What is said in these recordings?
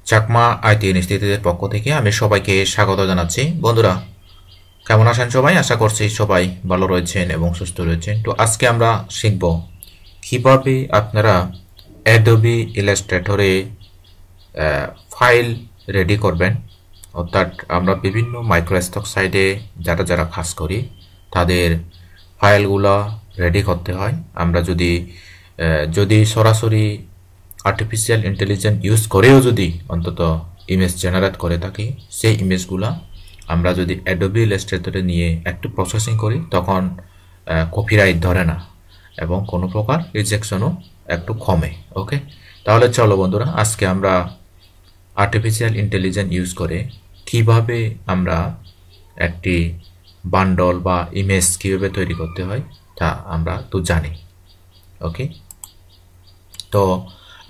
Chakma IT ইনস্টিটিউটের পক্ষ থেকে আমি সবাইকে স্বাগত জানাচ্ছি। বন্ধুরা, কেমন আছেন সবাই? আশা করছি সবাই ভালো রয়েছেন এবং সুস্থ রয়েছেন। তো আজকে আমরা শিখব কিভাবে আপনারা অ্যাডোবি ইলাস্ট্রেটরে ফাইল রেডি করবেন। অর্থাৎ আমরা বিভিন্ন মাইক্রোসফট সাইটে যারা কাজ করি তাদের ফাইলগুলো রেডি করতে হয়। আমরা যদি সরাসরি আর্টিফিশিয়াল ইন্টেলিজেন্স ইউজ করেও যদি অন্তত ইমেজ জেনারেট করে থাকি, সেই ইমেজগুলো আমরা যদি অ্যাডোবি ইলাস্ট্রেটরে নিয়ে একটু প্রসেসিং করি তখন কপিরাইট ধরে না এবং কোনো প্রকার রিজেকশনও একটু কমে। ওকে, তাহলে চলো বন্ধুরা, আজকে আমরা আর্টিফিশিয়াল ইন্টেলিজেন্স ইউজ করে কিভাবে আমরা একটি বান্ডল বা ইমেজ কীভাবে তৈরি করতে হয় তা আমরা তো জানি। ওকে, তো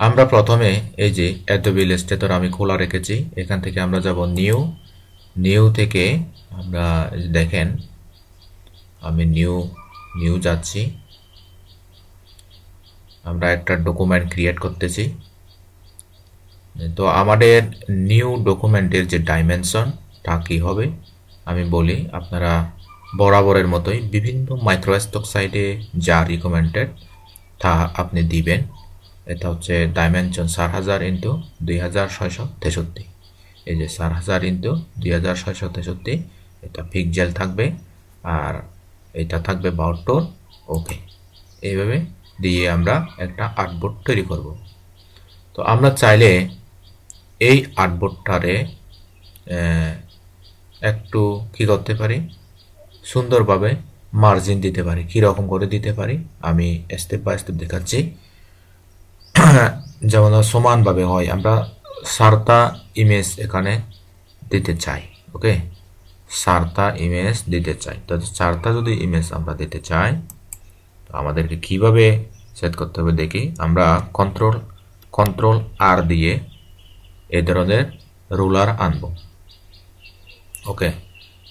আমরা প্রথমে এই যে অ্যাডোবি ইলাস্ট্রেটর আমি খোলা রেখেছি, এখান থেকে আমরা যাব নিউ থেকে আমরা দেখেন আমি নিউ যাচ্ছি। আমরা একটা ডকুমেন্ট ক্রিয়েট করতেছি। তো আমাদের নিউ ডকুমেন্টের যে ডাইমেনশনটা কী হবে আমি বলি, আপনারা বরাবরের মতোই বিভিন্ন মাইক্রোসফট সাইটে যা রিকমেন্ডেড তা আপনি দিবেন। এটা হচ্ছে ডাইমেনশন 4000 ইন্টু 2663। এই যে 4000 ইন্টু 2663, এটা পিক্সেল থাকবে আর এটা থাকবে 72। ওকে, এইভাবে দিয়ে আমরা একটা আর্টবোর্ড তৈরি করব। তো আমরা চাইলে এই আর্টবোর্ডটারে একটু কি করতে পারি, সুন্দরভাবে মার্জিন দিতে পারি। কীরকম করে দিতে পারি আমি স্টেপ বাই স্টেপ দেখাচ্ছি। যেমন সমানভাবে হয়, আমরা 4টা ইমেজ এখানে দিতে চাই। ওকে, 4টা ইমেজ দিতে চাই। তো 4টা যদি ইমেজ আমরা দিতে চাই তো আমাদেরকে কিভাবে সেট করতে হবে দেখি। আমরা কন্ট্রোল আর দিয়ে এই ধরনের রুলার আনব। ওকে,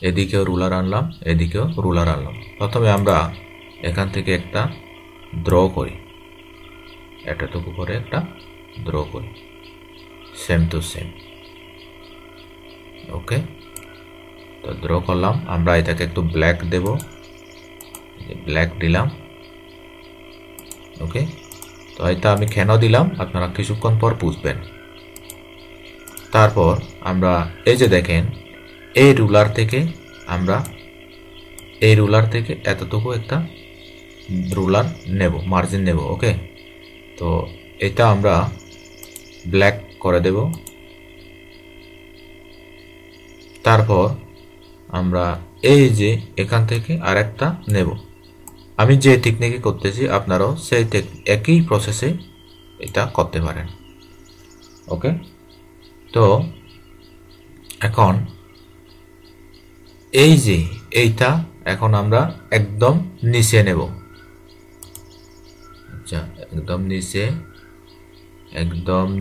এদিকেও রুলার আনলাম, এদিকেও রুলার আনলাম। প্রথমে আমরা এখান থেকে একটা ড্র করি, এতটুকু করে একটা ড্র করি, সেম টু সেম। ওকে, তো ড্র করলাম। আমরা এটাকে একটু ব্ল্যাক দেব, ব্ল্যাক দিলাম। ওকে, তো এটা আমি কেন দিলাম আপনারা কিছুক্ষণ পর বুঝবেন। তারপর আমরা এই যে দেখেন এই রুলার থেকে এতটুকু একটা রুলার নেব, মার্জিন নেব। ওকে, তো এটা আমরা ব্ল্যাক করে দেব। তারপর আমরা এই যে এখান থেকে আরেকটা নেব। আমি যে টেকনিকে করতেছি আপনারাও সেই একই প্রসেসে এটা করতে পারেন। ওকে, তো এখন এই যে এইটা এখন আমরা একদম নিচে নেব। আচ্ছা, একদম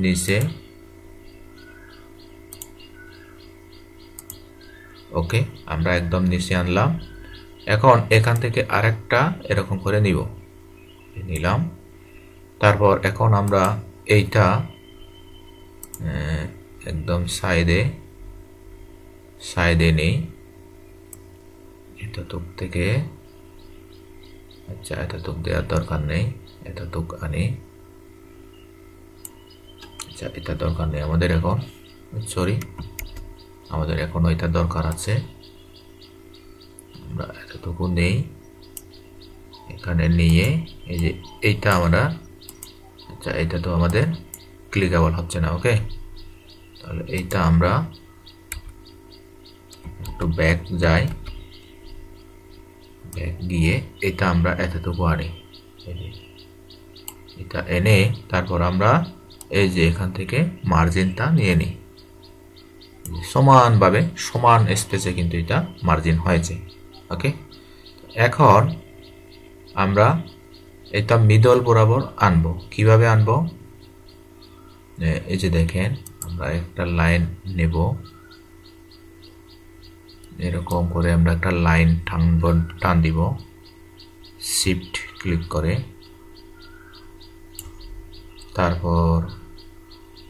নিচে। ওকে, আমরা একদম নিচে আনলাম। এখন এখান থেকে আরেকটা এরকম করে নিলাম। তারপর এখন আমরা এইটা একদম সাইডে নেই, এতটুক থেকে। আচ্ছা, এতটুক দেওয়ার দরকার নেই, এতটুক আনি। আচ্ছা, এটা দরকার নেই আমাদের এখন, আমাদের এখন ওইটা দরকার আছে। আমরা এতটুকু নেই, এখানে নিয়ে এই যে এইটা আমরা, আচ্ছা এটা তো আমাদের ক্লিকেবল হচ্ছে না। ওকে, তাহলে এইটা আমরা একটু ব্যাক যাই, ব্যাক গিয়ে এটা আমরা এতটুকু আনি, এটা এনে তারপর আমরা এই যে এখান থেকে মার্জিনটা নিয়ে নিই। সমানভাবে সমান স্পেসে কিন্তু এটা মার্জিন হয়েছে। ওকে, এখন আমরা এটা মিডল বরাবর আনবো। কিভাবে আনবো, এই যে দেখেন আমরা একটা লাইন নেব, এরকম করে আমরা একটা লাইন টান দিব, শিফট ক্লিক করে। তারপর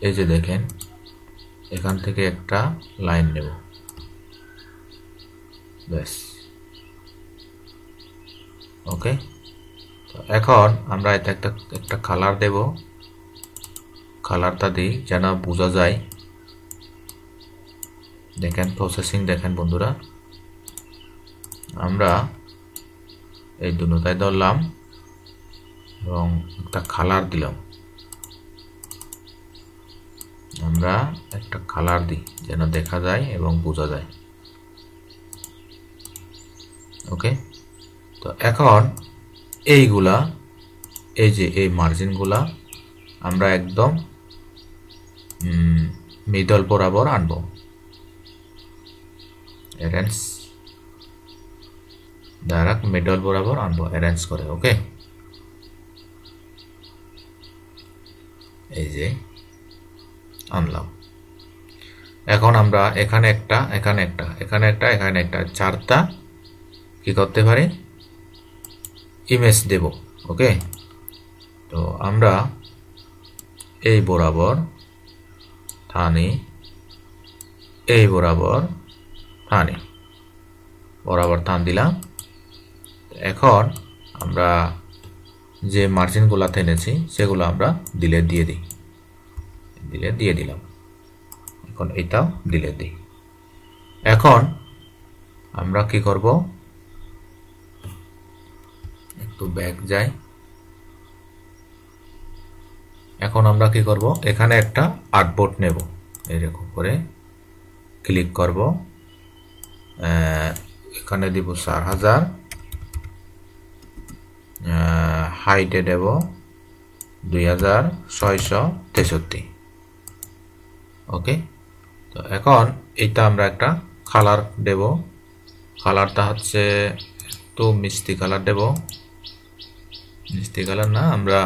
এই যে দেখেন এখান থেকে একটা লাইন নেব, ব্যাস। ওকে, তো এখন আমরা এটা একটা কালার দেব, কালারটা দিই যেন বোঝা যায়। দেখেন প্রসেসিং দেখেন বন্ধুরা, আমরা এই দুটোটাই ধরলাম এবং একটা কালার দিলাম। আমরা একটা কালার দিই যেন দেখা যায় এবং বোঝা যায়। ওকে, তো এখন এইগুলা, এই যে এই মার্জিনগুলা আমরা একদম মিডল বরাবর আনবো, অ্যারেঞ্জ ডাইরেক্ট মিডল বরাবর আনবো অ্যারেঞ্জ করে। ওকে, এই যে আনলাম। এখন আমরা এখানে একটা, এখানে একটা, এখানে একটা, এখানে একটা, চারটা কি করতে পারি, ইমেজ দেব। ওকে, তো আমরা এই বরাবর টানি, এই বরাবর টানি, বরাবর টান দিলাম। এখন আমরা যে মার্জিনগুলো টেনেছি সেগুলো আমরা ডিলিট দিয়ে দিই, ডিলিট দিয়ে দিলাম। এখন এটাও ডিলিট দিই। এখন আমরা কি করব, একটু ব্যাক যাই। এখন আমরা কি করব, এখানে একটা আর্টবোর্ড নেব, এরকম করে ক্লিক করব, এখানে দিব 4000, হাইটে দেব 2663। ওকে, তো এখন এইটা আমরা একটা কালার দেব, কালারটা হচ্ছে একটু মিষ্টি কালার দেব, মিষ্টি কালার না, আমরা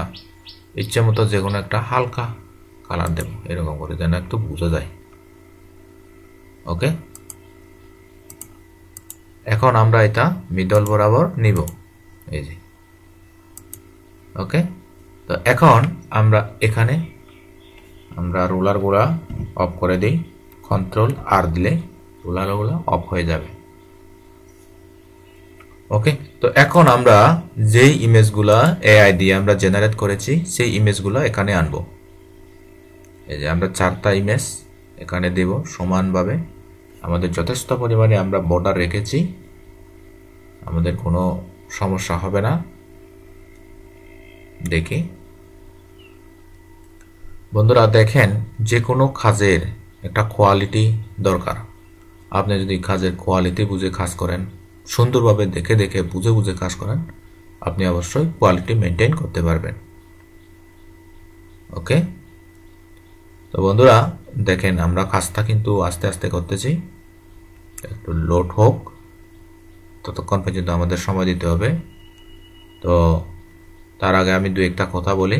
ইচ্ছে মতো যে কোনো একটা হালকা কালার দেব, এরকম করে যেন একটু বোঝা যায়। ওকে, এখন আমরা এটা মিডল বরাবর নিব, এই যে। ওকে, তো এখন আমরা এখানে আমরা রোলারগুলা অফ করে দিই, কন্ট্রোল আর দিলে রোলারগুলা অফ হয়ে যাবে। ওকে, তো এখন আমরা যেই ইমেজগুলা এআই দিয়ে আমরা জেনারেট করেছি সেই ইমেজগুলো এখানে আনবো। এই যে আমরা চারটা ইমেজ এখানে দেব সমানভাবে, আমাদের যথেষ্ট পরিমাণে আমরা বর্ডার রেখেছি, আমাদের কোনো সমস্যা হবে না। দেখি বন্ধুরা, দেখেন যে কোনো কাজের একটা কোয়ালিটি দরকার। আপনি যদি কাজের কোয়ালিটি বুঝে কাজ করেন, সুন্দরভাবে দেখে দেখে বুঝে বুঝে কাজ করেন, আপনি অবশ্যই কোয়ালিটি মেনটেন করতে পারবেন। ওকে, তো বন্ধুরা দেখেন আমরা কাজটা কিন্তু আস্তে আস্তে করতেছি, একটু লোড হোক, ততক্ষণ পর্যন্ত আমাদের সময় দিতে হবে। তো তার আগে আমি দু একটা কথা বলি,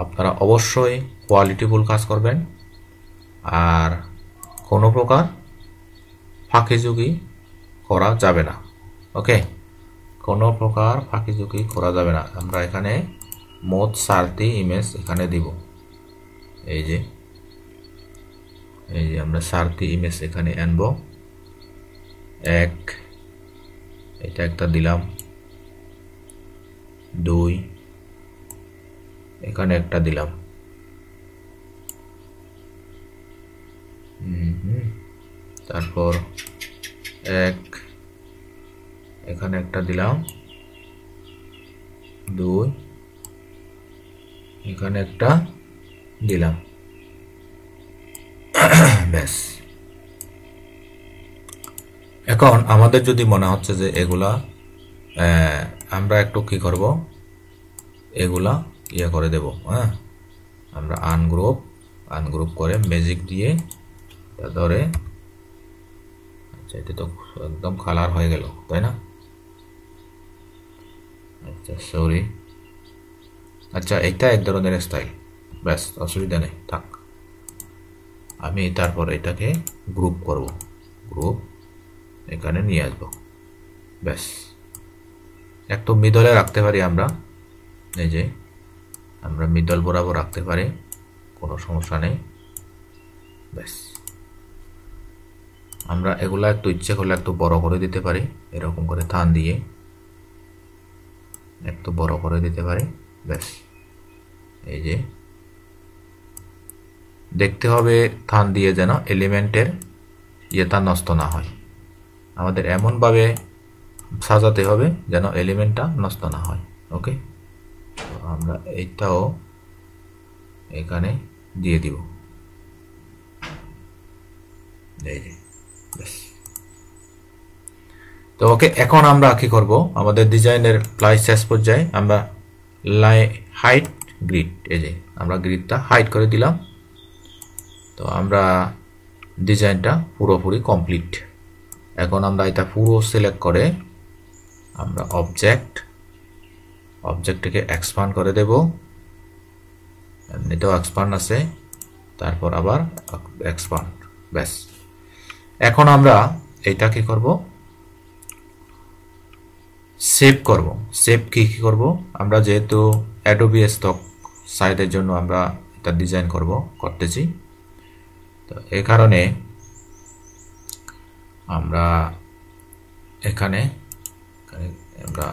আপনারা অবশ্যই কোয়ালিটিফুল কাজ করবেন, আর কোনো প্রকার ফাঁকিঝুঁকি করা যাবে না। ওকে, কোনো প্রকার ফাঁকিঝুঁকি করা যাবে না। আমরা এখানে মোট 4টি ইমেজ এখানে দিব, এই যে আমরা 4টি ইমেজ এখানে আনব। এটা একটা দিলাম, 2 এখানে একটা দিলাম, তারপর 1 এখানে একটা দিলাম, 2 এখানে একটা দিলাম, ব্যাস। এখন আমাদের যদি মনে হচ্ছে যে এগুলা আমরা একটু কি করব, এগুলা ইয়ে করে দেব, হ্যাঁ, আমরা আনগ্রুপ করে ম্যাজিক দিয়ে ধরে, আচ্ছা এটা তো একদম কালার হয়ে গেল, তাই না? আচ্ছা সরি, আচ্ছা এটা এক ধরনের স্টাইল, ব্যাস অসুবিধা নেই, থাক। আমি তারপর এটাকে গ্রুপ করব, গ্রুপ এখানে নিয়ে আসব, ব্যাস। একটু মিডলে রাখতে পারি আমরা, এই যে আমরা মিডল বরাবর রাখতে পারি, কোনো সমস্যা নেই। ব্যাস। আমরা এগুলা একটু ইচ্ছে করলে একটু বড় করে দিতে পারি, এরকম করে থান দিয়ে একটু বড় করে দিতে পারি। ব্যাস, এই যে দেখতে হবে থান দিয়ে যেন এলিমেন্টের ইয়েটা নষ্ট না হয়। আমাদের এমনভাবে সাজাতে হবে যেন এলিমেন্টটা নষ্ট না হয়। ওকে, তো আমরা এইটাও এখানে দিয়ে দিব। এই যে ব্যাস। তো ওকে, এখন আমরা কি করব, আমাদের ডিজাইনের প্রায় শেষ পর্যায়ে আমরা হাইট গ্রিড, এই যে আমরা গ্রিডটা হাইট করে দিলাম। তো আমরা ডিজাইনটা পুরোপুরি কমপ্লিট। এখন আমরা এটা পুরো সিলেক্ট করে আমরা অবজেক্টটাকে এক্সপান্ড করে দেব। এমনিতেও এক্সপান্ড আছে, তারপর আবার এক্সপান্ড। ব্যাস, এখন আমরা এইটা কি করব, সেভ করব। সেভ কি করব, আমরা যেহেতু অ্যাডোবি স্টক সাইটের জন্য আমরা এটা ডিজাইন করতেছি, তো এই কারণে আমরা এখানে আমরা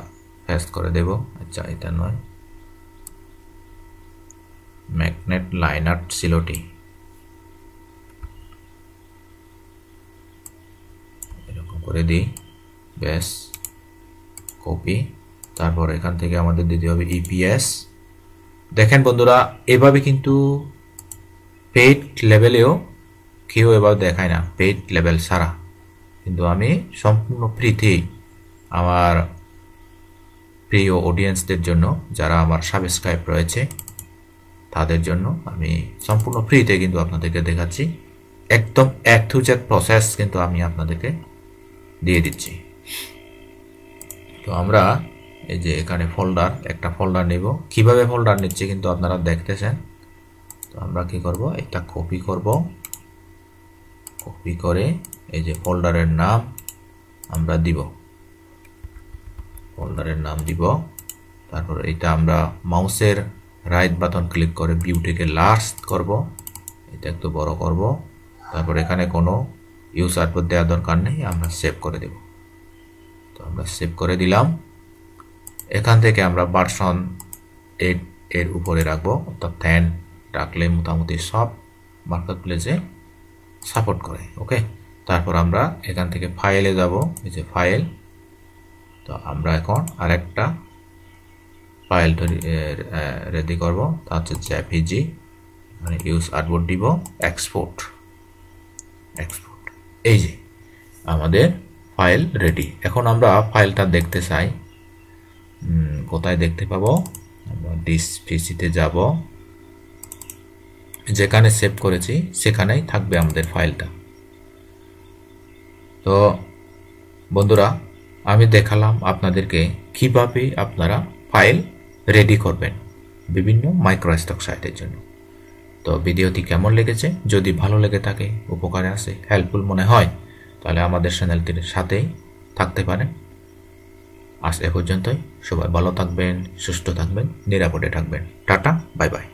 পেস্ট করে দেব। আচ্ছা, এটা নয়, ম্যাগনেট লাইন আর্ট সিলোটি, এরকম করে দিই। ব্যাস, কপি, তারপর এখান থেকে আমাদের দিতে হবে ইপিএস। দেখেন বন্ধুরা, এভাবে কিন্তু পেইড লেভেলেও কেউ এবার দেখায় না, পেইড লেভেল ছাড়া। কিন্তু আমি সম্পূর্ণ ফ্রিতেই আমার প্রিয় অডিয়েন্সদের জন্য, যারা আমার সাবস্ক্রাইব রয়েছে তাদের জন্য আমি সম্পূর্ণ ফ্রিতে কিন্তু আপনাদেরকে দেখাচ্ছি। একদম A to Z প্রসেস কিন্তু আমি আপনাদেরকে দিয়ে দিচ্ছি। তো আমরা এই যে এখানে একটা ফোল্ডার নেব। কিভাবে ফোল্ডার নিচ্ছে কিন্তু আপনারা দেখতেছেন। তো আমরা কি করব, এটা কপি করব, কপি করে এই যে ফোল্ডারের নাম আমরা দিব, ফোল্ডারের নাম দিব। তারপর এটা আমরা মাউসের রাইট বাটন ক্লিক করে ভিউটিকে লার্জ করব, এটা একটু বড় করব। তারপর এখানে কোনো ইউজার কোড দেওয়ার দরকার নেই, আমরা সেভ করে দেব। তো আমরা সেভ করে দিলাম। এখান থেকে আমরা ভার্সন 8 এর উপরে রাখবো, অর্থাৎ 10 রাখলে মোটামুটি সব মার্কেটপ্লেসে সাপোর্ট করে। ওকে, তারপর আমরা এখান থেকে ফাইলে যাব, এই যে ফাইল। তো আমরা এখন আরেকটা ফাইল রেডি করব, তা হচ্ছে জেপিজি, মানে ইউজ আর্টবোর্ড দিব, এক্সপোর্ট। এই যে আমাদের ফাইল রেডি। এখন আমরা ফাইলটা দেখতে চাই, কোথায় দেখতে পাবো, আমরা ডিস পিসিতে যাব, যেখানে সেভ করেছি সেখানেই থাকবে আমাদের ফাইলটা। তো বন্ধুরা, আমি দেখালাম আপনাদেরকে কিভাবে আপনারা ফাইল রেডি করবেন বিভিন্ন মাইক্রোস্টক সাইটের জন্য। তো ভিডিওটি কেমন লেগেছে, যদি ভালো লেগে থাকে, উপকারে আসে, হেল্পফুল মনে হয়, তাহলে আমাদের চ্যানেলটির সাথেই থাকতে পারেন। আজ এ পর্যন্তই। সবাই ভালো থাকবেন, সুস্থ থাকবেন, নিরাপদে থাকবেন। Tata, bye bye.